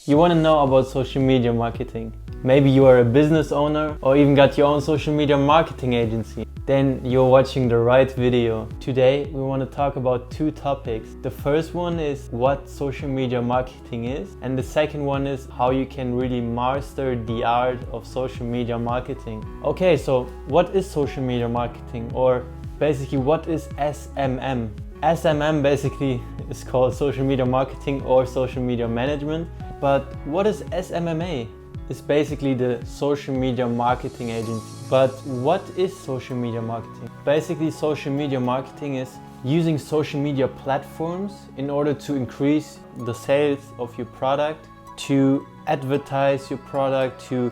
You want to know about social media marketing. Maybe you are a business owner or even got your own social media marketing agency. Then you're watching the right video. Today we want to talk about two topics. The first one is what social media marketing is, and the second one is how you can really master the art of social media marketing. Okay, so what is social media marketing, or basically what is SMM? SMM basically is called social media marketing or social media management. But what is SMMA? It's basically the social media marketing agency. But what is social media marketing? Basically, social media marketing is using social media platforms in order to increase the sales of your product, to advertise your product, to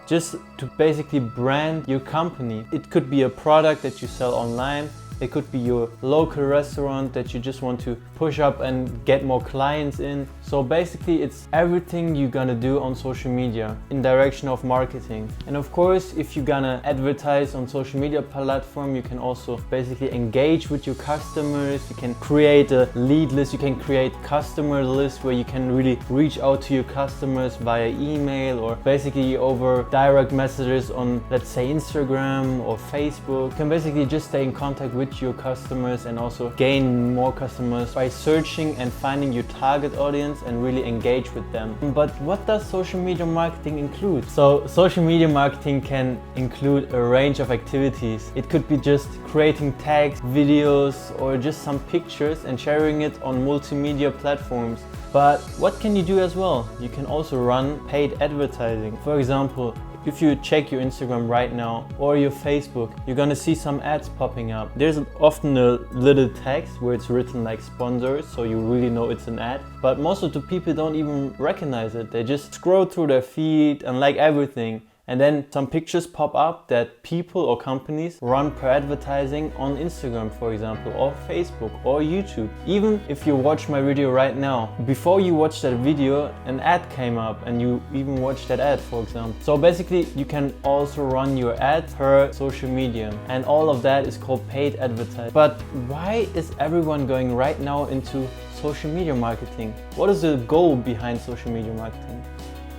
basically brand your company. It could be a product that you sell online. It could be your local restaurant that you just want to push up and get more clients in. So basically it's everything you're gonna do on social media in direction of marketing. And of course, if you're gonna advertise on social media platform, you can also basically engage with your customers. You can create a lead list, you can create customer lists where you can really reach out to your customers via email or basically over direct messages on, let's say, Instagram or Facebook. You can basically just stay in contact with your customers and also gain more customers by searching and finding your target audience and really engage with them. But what does social media marketing include? So social media marketing can include a range of activities. It could be just creating tags, videos, or just some pictures and sharing it on multimedia platforms. But what can you do as well? You can also run paid advertising. For example, if you check your Instagram right now or your Facebook, you're gonna see some ads popping up. There's often a little text where it's written like sponsors, so you really know it's an ad. But most of the people don't even recognize it. They just scroll through their feed and like everything. And then some pictures pop up that people or companies run per advertising on Instagram, for example, or Facebook or YouTube. Even if you watch my video right now, before you watch that video, an ad came up and you even watched that ad, for example. So basically you can also run your ad per social media, and all of that is called paid advertising. But why is everyone going right now into social media marketing? What is the goal behind social media marketing?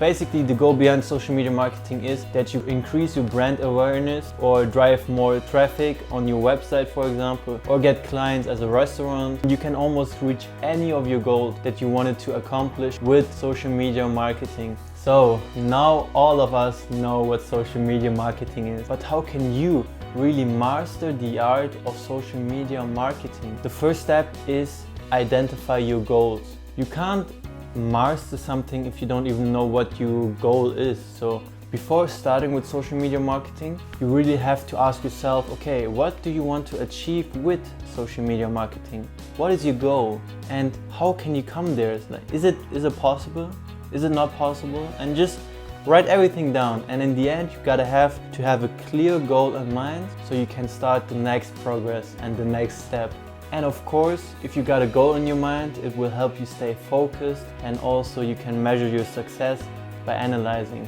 Basically, the goal behind social media marketing is that you increase your brand awareness or drive more traffic on your website, for example, or get clients as a restaurant. You can almost reach any of your goals that you wanted to accomplish with social media marketing. So now all of us know what social media marketing is, but how can you really master the art of social media marketing? The first step is identify your goals. You can't master something if you don't even know what your goal is. So before starting with social media marketing, you really have to ask yourself, okay, what do you want to achieve with social media marketing? What is your goal and how can you come there? Is it possible? Is it not possible? And just write everything down, and in the end you gotta have to have a clear goal in mind so you can start the next progress and the next step. And of course, if you got a goal in your mind, it will help you stay focused, and also you can measure your success by analyzing.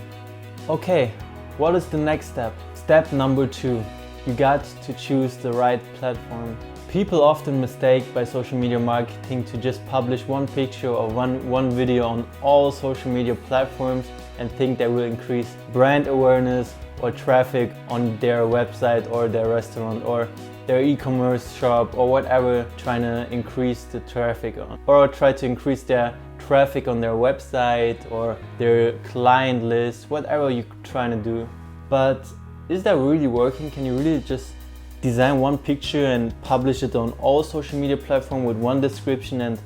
Okay, what is the next step? Step number 2, you got to choose the right platform. People often mistake by social media marketing to just publish one picture or one video on all social media platforms and think that will increase brand awareness or traffic on their website or their restaurant or their e-commerce shop or whatever, trying to increase the traffic on, or try to increase their traffic on their website or their client list, whatever you're trying to do. But is that really working? Can you really just design one picture and publish it on all social media platforms with one description, and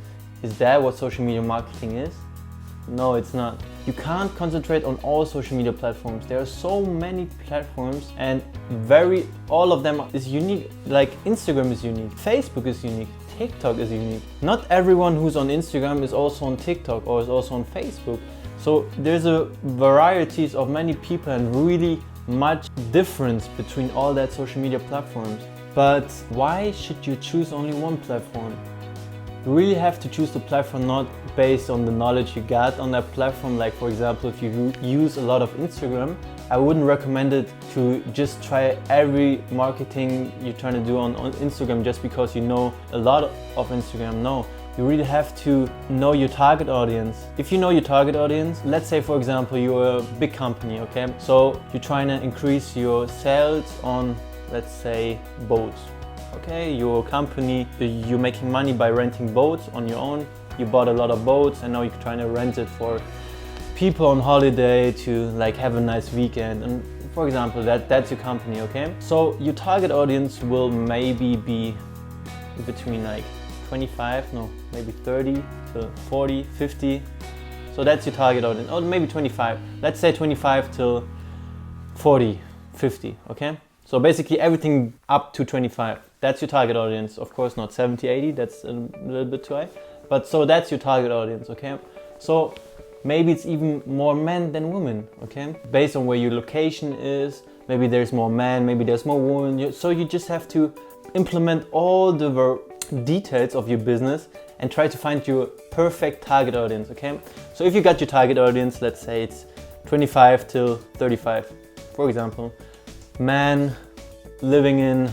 is that what social media marketing is? No, it's not. You can't concentrate on all social media platforms. There are so many platforms and all of them is unique. Like Instagram is unique, Facebook is unique, TikTok is unique. Not everyone who's on Instagram is also on TikTok or is also on Facebook. So there's a varieties of many people and really much difference between all that social media platforms. But why should you choose only one platform? You really have to choose the platform not based on the knowledge you got on that platform. Like for example, if you use a lot of Instagram, I wouldn't recommend it to just try every marketing you're trying to do on Instagram just because you know a lot of Instagram. No, You really have to know your target audience. If you know your target audience, let's say for example you're a big company, okay? So you're trying to increase your sales on, let's say, boats. Okay, your company, you're making money by renting boats on your own. You bought a lot of boats and now you're trying to rent it for people on holiday to like have a nice weekend. And for example, that's your company, okay? So your target audience will maybe be between like 25, no, maybe 30 to 40, 50. So that's your target audience, or maybe 25. Let's say 25 till 40, 50, okay? So basically everything up to 25. That's your target audience. Of course not 70, 80, that's a little bit too high. But so that's your target audience, okay? So maybe it's even more men than women, okay? Based on where your location is, maybe there's more men, maybe there's more women. So you just have to implement all the details of your business and try to find your perfect target audience, okay? So if you got your target audience, let's say it's 25 till 35, for example, man living in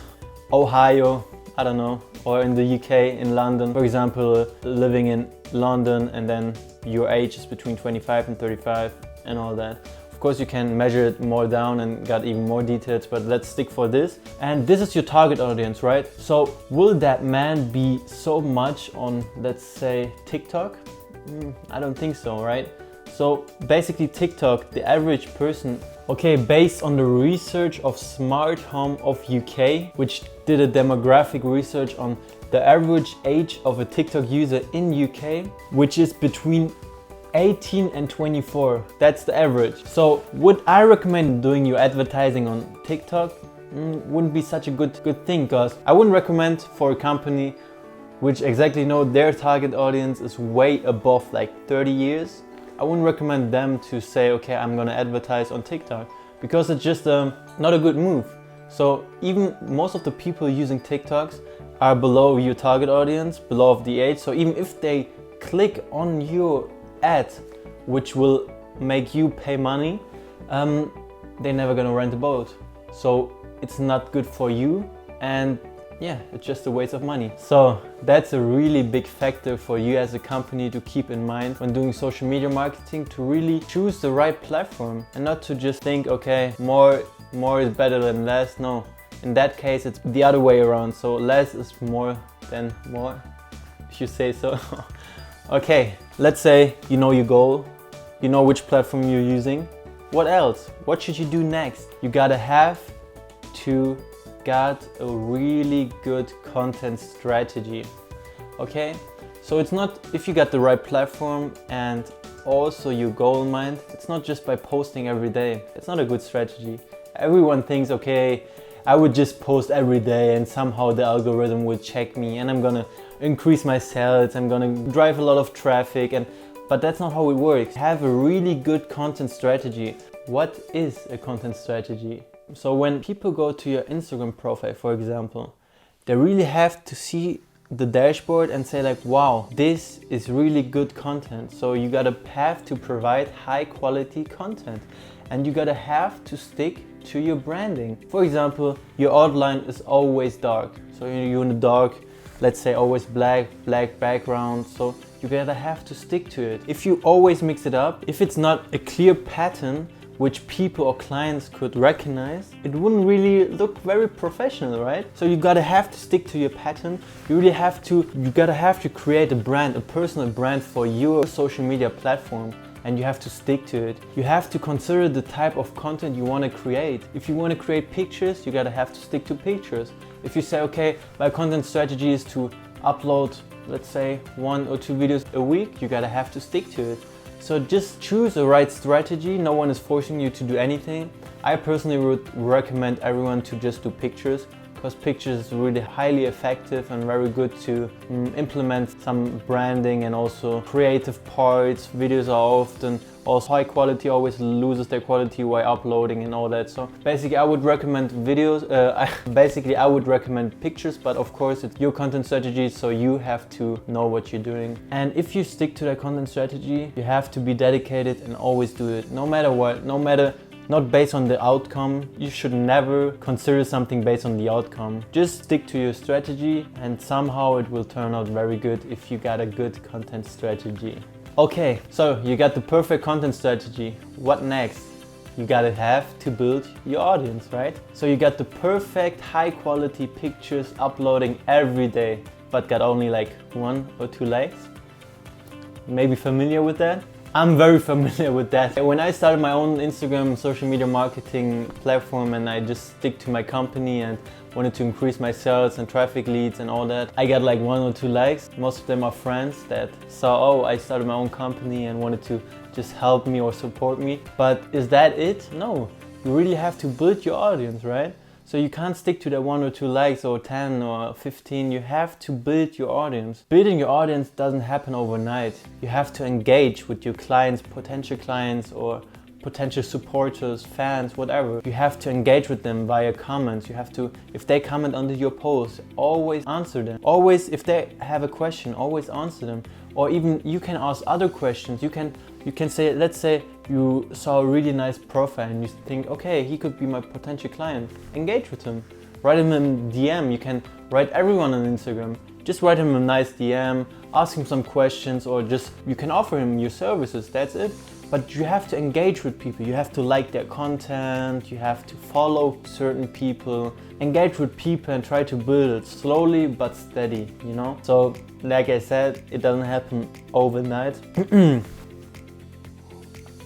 Ohio, I don't know, or in the UK, in London, for example, living in London, and then your age is between 25 and 35 and all that. Of course you can measure it more down and got even more details, but let's stick for this. And this is your target audience, right? So will that man be so much on, let's say, TikTok? I don't think so, right? So basically TikTok, the average person, okay, based on the research of Smart Home of UK, which did a demographic research on the average age of a TikTok user in UK, which is between 18 and 24. That's the average. So would I recommend doing your advertising on TikTok? Wouldn't be such a good thing, because I wouldn't recommend for a company which exactly know their target audience is way above like 30 years. I wouldn't recommend them to say, okay, I'm gonna advertise on TikTok, because it's just not a good move. So even most of the people using TikToks are below your target audience, below of the age. So even if they click on your ad, which will make you pay money, they're never gonna rent a boat. So it's not good for you, and yeah, it's just a waste of money. So that's a really big factor for you as a company to keep in mind when doing social media marketing, to really choose the right platform and not to just think, okay, more is better than less. No, in that case it's the other way around. So less is more than more, if you say so. Okay, let's say you know your goal, you know which platform you're using. What else? What should you do next? You gotta have to got a really good content strategy, okay? So it's not, if you got the right platform and also your goal in mind, it's not just by posting every day. It's not a good strategy. Everyone thinks, okay, I would just post every day and somehow the algorithm will check me and I'm gonna increase my sales, I'm gonna drive a lot of traffic, but that's not how it works. Have a really good content strategy. What is a content strategy? So when people go to your Instagram profile, for example, they really have to see the dashboard and say like, wow, this is really good content. So you gotta have to provide high quality content, and you gotta have to stick to your branding. For example, your outline is always dark. So you're in the dark, let's say always black background. So you gotta have to stick to it. If you always mix it up, if it's not a clear pattern which people or clients could recognize, it wouldn't really look very professional, right? So you gotta have to stick to your pattern. You gotta have to create a brand, a personal brand for your social media platform, and you have to stick to it. You have to consider the type of content you wanna create. If you wanna create pictures, you gotta have to stick to pictures. If you say, okay, my content strategy is to upload, let's say 1 or 2 videos a week, you gotta have to stick to it. So just choose the right strategy. No one is forcing you to do anything. I personally would recommend everyone to just do pictures, because pictures is really highly effective and very good to implement some branding and also creative parts. Videos are often also high quality, always loses their quality while uploading and all that. So basically I would recommend videos, I would recommend pictures, but of course it's your content strategy, so you have to know what you're doing. And if you stick to that content strategy, you have to be dedicated and always do it, no matter what, no matter not based on the outcome. You should never consider something based on the outcome. Just stick to your strategy and somehow it will turn out very good if you got a good content strategy. Okay, so you got the perfect content strategy. What next? You gotta have to build your audience, right? So you got the perfect high quality pictures uploading every day, but got only like 1 or 2 likes. Maybe familiar with that? I'm very familiar with that. When I started my own Instagram social media marketing platform and I just stick to my company and wanted to increase my sales and traffic leads and all that, I got like 1 or 2 likes. Most of them are friends that saw, oh, I started my own company and wanted to just help me or support me. But is that it? No, you really have to build your audience, right? So you can't stick to that 1 or 2 likes or 10 or 15. You have to build your audience. Building your audience doesn't happen overnight. You have to engage with your clients, potential clients or potential supporters, fans, whatever. You have to engage with them via comments. You have to, if they comment under your post, always answer them. Always, if they have a question, always answer them. Or even you can ask other questions. You can say, let's say you saw a really nice profile and you think, okay, he could be my potential client. Engage with him. Write him a DM. You can write everyone on Instagram. Just write him a nice DM, ask him some questions, or just you can offer him your services. That's it. But you have to engage with people. You have to like their content. You have to follow certain people. Engage with people and try to build slowly but steady, you know? So, like I said, it doesn't happen overnight.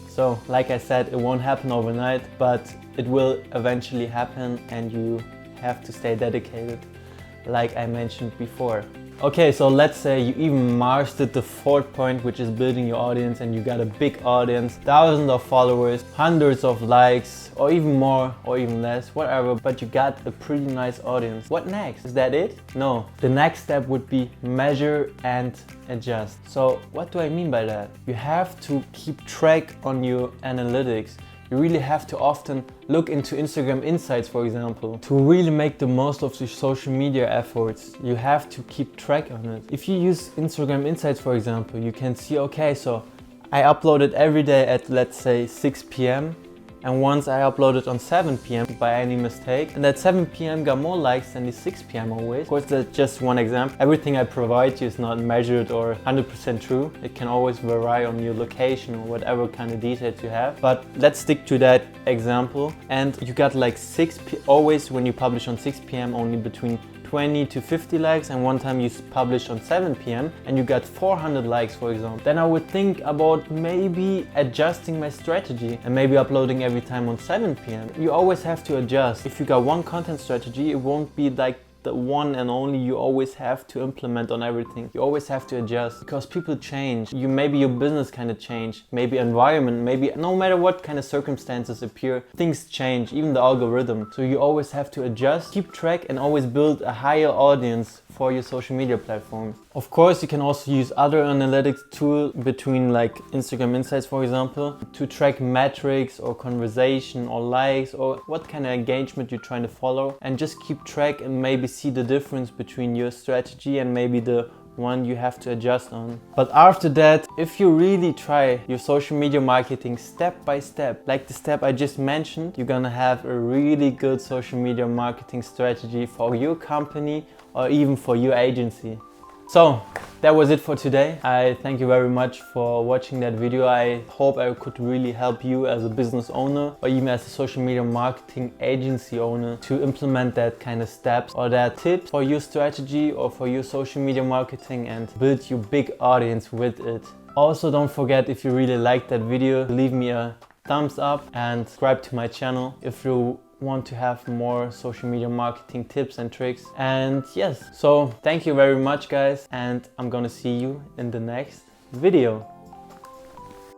So, like I said, it won't happen overnight, but it will eventually happen and you have to stay dedicated, like I mentioned before. Okay, so let's say you even mastered the 4th point, which is building your audience, and you got a big audience, thousands of followers, hundreds of likes, or even more, or even less, whatever, but you got a pretty nice audience. What next? Is that it? No. The next step would be measure and adjust. So what do I mean by that? You have to keep track on your analytics. You really have to often look into Instagram Insights, for example, to really make the most of the social media efforts. You have to keep track on it. If you use Instagram Insights, for example, you can see, okay, so I uploaded every day at, let's say, 6 p.m. and once I uploaded on 7 p.m. by any mistake, and that 7 p.m. got more likes than the 6 p.m. always. Of course, that's just one example. Everything I provide you is not measured or 100% true. It can always vary on your location or whatever kind of details you have. But let's stick to that example. And you got like always when you publish on 6 p.m. only between 20 to 50 likes, and one time you published on 7 p.m. and you got 400 likes, for example. Then I would think about maybe adjusting my strategy and maybe uploading every time on 7 p.m. You always have to adjust. If you got one content strategy, it won't be like the one and only you always have to implement on everything. You always have to adjust because people change. Maybe your business kind of change, maybe environment, maybe no matter what kind of circumstances appear, things change, even the algorithm. So you always have to adjust, keep track, and always build a higher audience for your social media platform. Of course, you can also use other analytics tools between like Instagram Insights, for example, to track metrics or conversation or likes or what kind of engagement you're trying to follow, and just keep track and maybe see the difference between your strategy and maybe the one you have to adjust on. But after that, if you really try your social media marketing step by step, like the step I just mentioned, you're gonna have a really good social media marketing strategy for your company or even for your agency. So that was it for today. I thank you very much for watching that video. I hope I could really help you as a business owner or even as a social media marketing agency owner to implement that kind of steps or that tips for your strategy or for your social media marketing and build your big audience with it. Also, don't forget, if you really liked that video, leave me a thumbs up and subscribe to my channel if you want to have more social media marketing tips and tricks. And yes, so thank you very much guys, and I'm gonna see you in the next video.